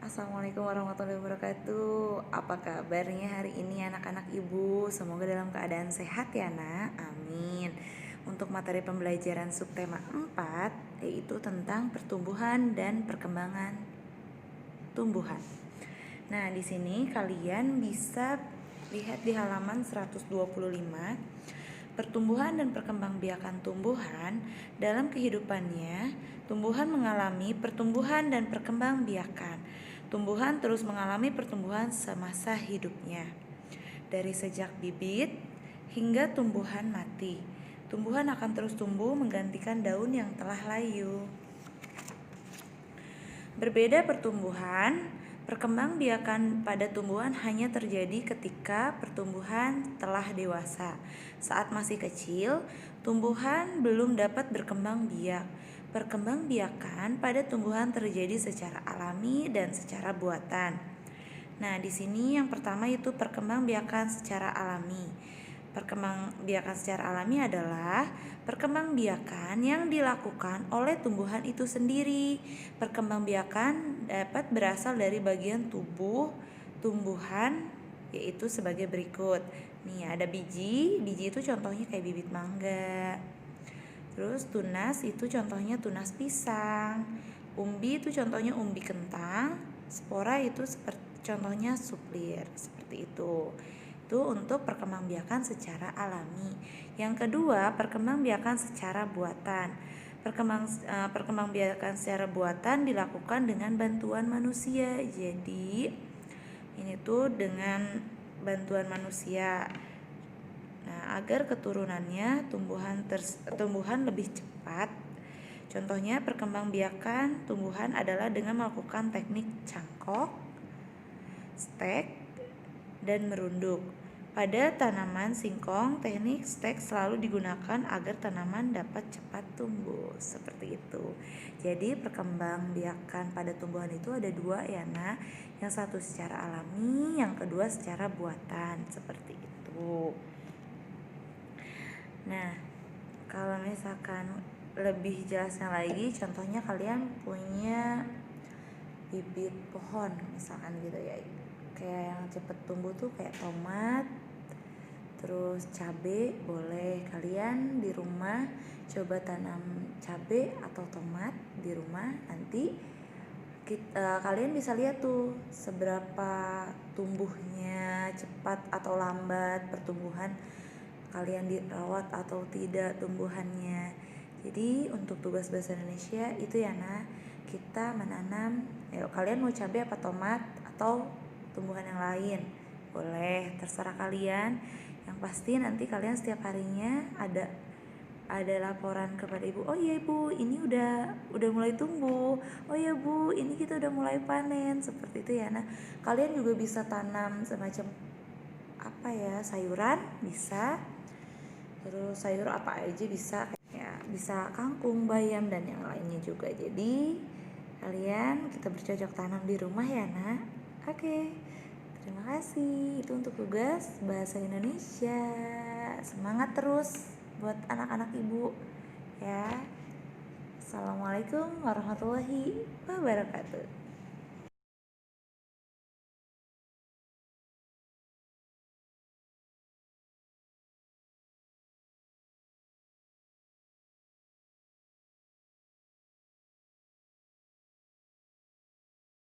Assalamualaikum warahmatullahi wabarakatuh. Apa kabarnya hari ini anak-anak ibu? Semoga dalam keadaan sehat ya nak. Amin. Untuk materi pembelajaran subtema 4 yaitu tentang pertumbuhan dan perkembangan tumbuhan. Nah, di sini kalian bisa lihat di halaman 125. Pertumbuhan dan perkembangbiakan tumbuhan. Dalam kehidupannya, tumbuhan mengalami pertumbuhan dan perkembangbiakan. Tumbuhan terus mengalami pertumbuhan semasa hidupnya. Dari sejak bibit hingga tumbuhan mati. Tumbuhan akan terus tumbuh menggantikan daun yang telah layu. Berbeda pertumbuhan, perkembangbiakan pada tumbuhan hanya terjadi ketika pertumbuhan telah dewasa. Saat masih kecil, tumbuhan belum dapat berkembang biak. Perkembangbiakan pada tumbuhan terjadi secara alami dan secara buatan. Nah, di sini yang pertama itu perkembangbiakan secara alami. Perkembangbiakan secara alami adalah perkembangbiakan yang dilakukan oleh tumbuhan itu sendiri. Perkembangbiakan dapat berasal dari bagian tubuh tumbuhan, yaitu sebagai berikut. Nih, ada biji itu contohnya kayak bibit mangga. Terus tunas itu contohnya tunas pisang. Umbi itu contohnya umbi kentang. Spora itu contohnya suplir, seperti itu. Itu untuk perkembangbiakan secara alami. Yang kedua, perkembangbiakan secara buatan. Perkembangbiakan secara buatan dilakukan dengan bantuan manusia. Jadi ini tuh dengan bantuan manusia. Nah, agar keturunannya tumbuhan lebih cepat. Contohnya perkembangbiakan tumbuhan adalah dengan melakukan teknik cangkok, stek, dan merunduk. Pada tanaman singkong, teknik stek selalu digunakan agar tanaman dapat cepat tumbuh. Seperti itu. Jadi perkembangbiakan pada tumbuhan itu ada dua ya nak. Yang satu secara alami, yang kedua secara buatan. Seperti itu. Nah, kalau misalkan lebih jelasnya lagi, contohnya kalian punya bibit pohon misalkan gitu ya, kayak yang cepet tumbuh tuh kayak tomat, terus cabai. Boleh kalian di rumah coba tanam cabai atau tomat di rumah. Nanti kalian bisa lihat tuh seberapa tumbuhnya cepat atau lambat pertumbuhan, kalian dirawat atau tidak tumbuhannya. Jadi untuk tugas bahasa Indonesia itu ya nak, kita menanam, kalian mau cabai apa tomat atau tumbuhan yang lain, boleh, terserah kalian. Yang pasti nanti kalian setiap harinya ada laporan kepada ibu. Oh iya ibu, ini udah mulai tumbuh. Oh iya bu, ini kita udah mulai panen. Seperti itu ya. Nah, kalian juga bisa tanam semacam sayuran bisa. Terus sayur apa aja bisa, ya bisa kangkung, bayam, dan yang lainnya juga. Jadi kalian kita bercocok tanam di rumah ya nak. Oke, terima kasih. Itu untuk tugas bahasa Indonesia. Semangat terus buat anak-anak ibu ya. Assalamualaikum warahmatullahi wabarakatuh.